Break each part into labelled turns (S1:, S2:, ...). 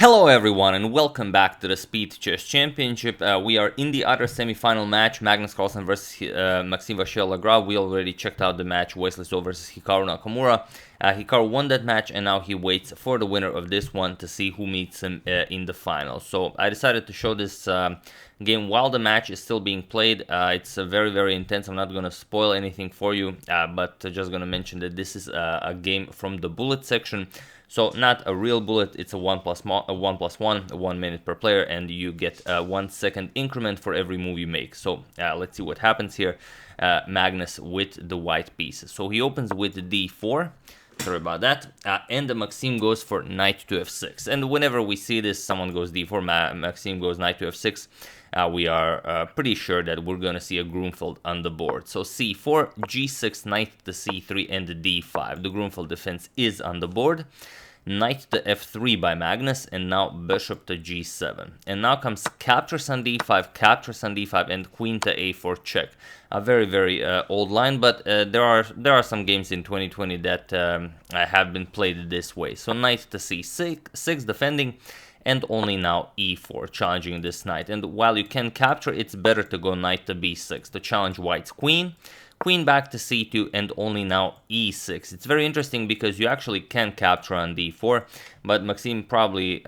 S1: Hello everyone and welcome back to the Speed Chess Championship. We are in the other semi-final match, Magnus Carlsen versus Maxime Vachier Lagrave. We already checked out the match, Wesley versus Hikaru Nakamura. Hikaru won that match and now he waits for the winner of this one to see who meets him in the final. So I decided to show this game while the match is still being played. It's very intense. I'm not going to spoil anything for you, but just going to mention that this is a game from the bullet section. So not a real bullet, it's a 1 minute per player, and you get a 1 second increment for every move you make. So let's see what happens here. Magnus with the white piece. So he opens with d4. Sorry about that. And Maxime goes for knight to f6. And whenever we see this, someone goes d4, Maxime goes knight to f6. We are pretty sure that we're going to see a Gruenfeld on the board. So c4, g6, knight to c3, and d5. The Gruenfeld defense is on the board. Knight to f3 by Magnus, and now bishop to g7. And now comes captures on d5, captures on d5, and queen to a4 check. A very old line, but there are some games in 2020 that have been played this way. So knight to c6 defending, and only now e4 challenging this knight. And while you can capture, it's better to go knight to b6 to challenge white's queen. Queen back to c2, and only now e6. It's very interesting because you actually can capture on d4, but Maxime probably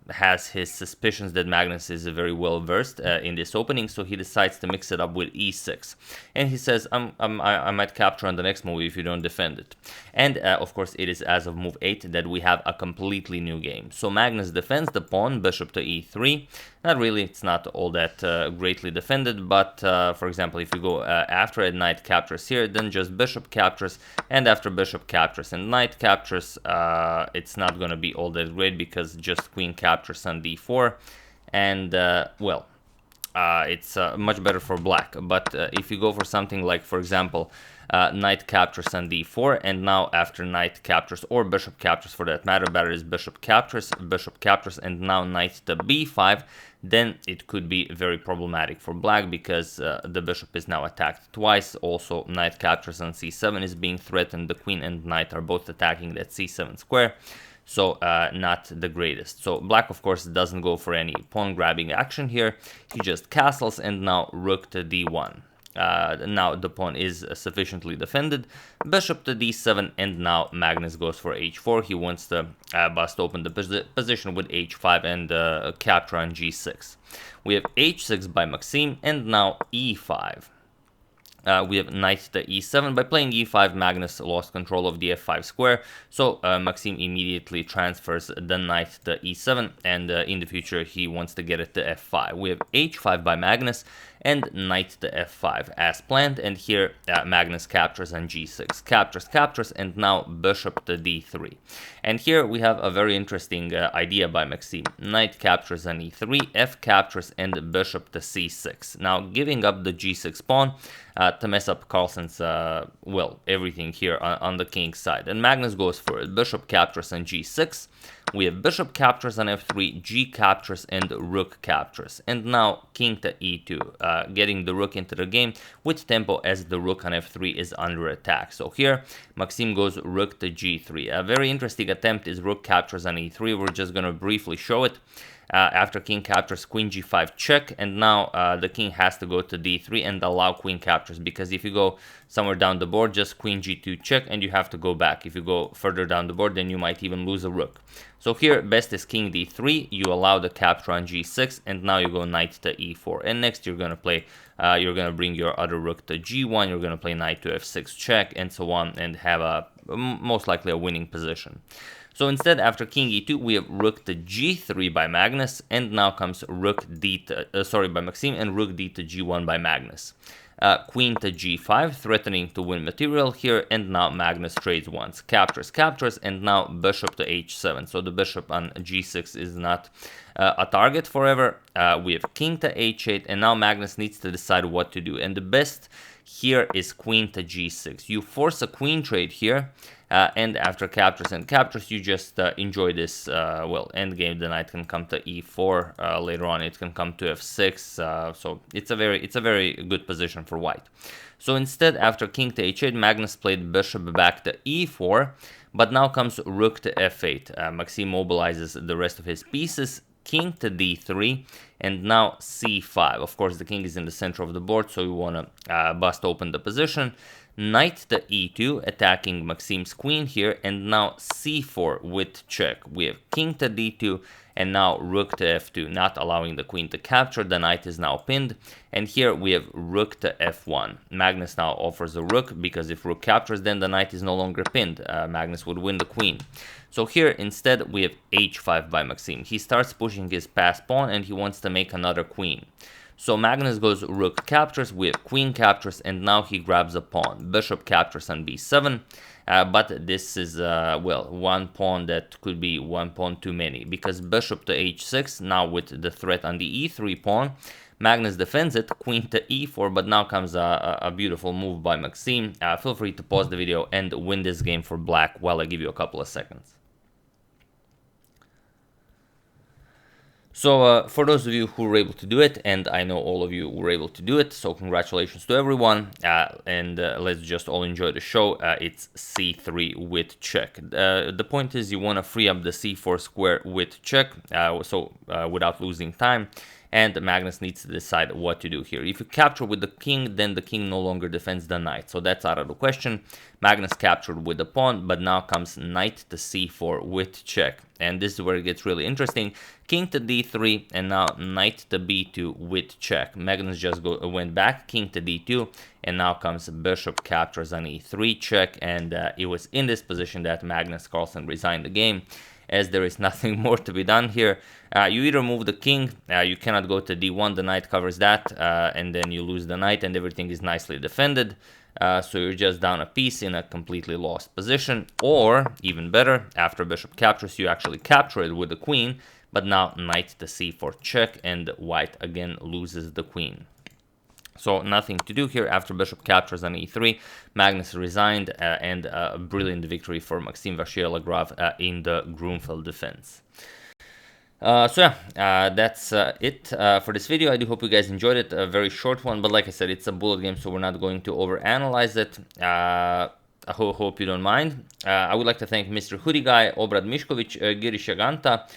S1: has his suspicions that Magnus is very well versed in this opening, so he decides to mix it up with e6. And he says, I might capture on the next move if you don't defend it. And of course, it is as of move 8 that we have a completely new game. So Magnus defends the pawn, bishop to e3. Not really, it's not all that greatly defended, but for example, if you go after a knight captures here, then just bishop captures, and after bishop captures and knight captures, it's not going to be all that great because just queen captures on d4, and well, it's much better for black. But if you go for something like, for example, knight captures on d4, and now after knight captures, or bishop captures for that matter, better is bishop captures, and now knight to b5, then it could be very problematic for black because the bishop is now attacked twice. Also, knight captures on c7 is being threatened. The queen and knight are both attacking that c7 square. So not the greatest. So black, of course, doesn't go for any pawn grabbing action here. He just castles, and now rook to d1. Now the pawn is sufficiently defended. Bishop to d7, and now Magnus goes for h4. He wants to bust open the position with h5 and capture on g6. We have h6 by Maxime, and now e5. We have knight to e7. By playing e5, Magnus lost control of the f5 square, so Maxime immediately transfers the knight to e7, and in the future he wants to get it to f5. We have h5 by Magnus, and knight to f5 as planned, and here Magnus captures on g6, captures, and now bishop to d3. And here we have a very interesting idea by Maxime. Knight captures on e3, f captures, and bishop to c6. Now giving up the g6 pawn to mess up Carlsen's, well, everything here on the king's side. And Magnus goes for it. Bishop captures on g6. We have bishop captures on f3, g captures, and rook captures. And now king to e2, getting the rook into the game with tempo as the rook on f3 is under attack. So here, Maxime goes rook to g3. A very interesting attempt is rook captures on e3. We're just going to briefly show it. After king captures, queen g5 check, and now the king has to go to d3 and allow queen captures, because if you go somewhere down the board, just queen g2 check, and you have to go back. If you go further down the board, then you might even lose a rook. So here, best is king d3, you allow the capture on g6, and now you go knight to e4. And next you're going to play, you're going to bring your other rook to g1, you're going to play knight to f6 check, and so on, and have a most likely a winning position. So instead, after king e2, we have rook to g3 by Magnus, and now comes rook d to, by Maxime, and rook d to g1 by Magnus. Queen to g5, threatening to win material here, and now Magnus trades once. Captures, and now bishop to h7. So the bishop on g6 is not a target forever. We have king to h8, and now Magnus needs to decide what to do. And the best here is queen to g6. You force a queen trade here, and after captures and captures, you just enjoy this, well, endgame. The knight can come to e4, later on it can come to f6, so it's a very good position for white. So instead, after king to h8, Magnus played bishop back to e4, but now comes rook to f8. Maxime mobilizes the rest of his pieces, king to d3, and now c5. Of course, the king is in the center of the board, so we want to bust open the position. Knight to e2, attacking Maxime's queen here, and now c4 with check. We have king to d2, and now rook to f2, not allowing the queen to capture. The knight is now pinned, and here we have rook to f1. Magnus now offers a rook, because if rook captures, then the knight is no longer pinned. Magnus would win the queen. So here, instead, we have h5 by Maxime. He starts pushing his passed pawn, and he wants to make another queen. So Magnus goes rook captures, we have queen captures, and now he grabs a pawn. Bishop captures on b7, but this is, well, one pawn that could be one pawn too many, because bishop to h6, now with the threat on the e3 pawn, Magnus defends it, queen to e4, but now comes a beautiful move by Maxime. Feel free to pause the video and win this game for black while I give you a couple of seconds. So for those of you who were able to do it, and I know all of you were able to do it, so congratulations to everyone, and let's just all enjoy the show. It's c3 with check. The point is you want to free up the c4 square with check, without losing time, and Magnus needs to decide what to do here. If you capture with the king, then the king no longer defends the knight, so that's out of the question. Magnus captured with the pawn, but now comes knight to c4 with check, and this is where it gets really interesting. King to d3, and now knight to b2 with check. Magnus just went back, king to d2, and now comes bishop captures on e3 check, and it was in this position that Magnus Carlsen resigned the game, as there is nothing more to be done here. You either move the king, you cannot go to d1, the knight covers that, and then you lose the knight, and everything is nicely defended. So you're just down a piece in a completely lost position, or even better, after bishop captures, you actually capture it with the queen, but now knight to c4 check, and white again loses the queen. So nothing to do here. After bishop captures on e3, Magnus resigned, and a brilliant victory for Maxime Vachier Lagrave in the Gruenfeld defense. So yeah, that's it for this video. I do hope you guys enjoyed it. A very short one, but like I said, it's a bullet game, so we're not going to overanalyze it. I hope you don't mind. I would like to thank Mr. Hoodie Guy, Obrad Mišković, Giri Shaganta,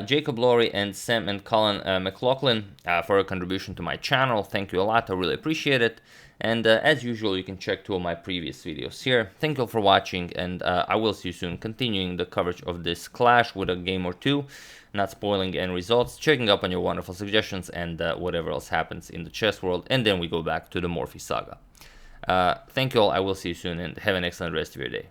S1: Jacob Laurie, and Sam and Colin McLaughlin for a contribution to my channel. Thank you a lot. I really appreciate it. And as usual, you can check 2 of my previous videos here. Thank you all for watching, and I will see you soon, continuing the coverage of this clash with a game or two, not spoiling any results, checking up on your wonderful suggestions, and whatever else happens in the chess world, and then we go back to the Morphy saga. Thank you all. I will see you soon, and have an excellent rest of your day.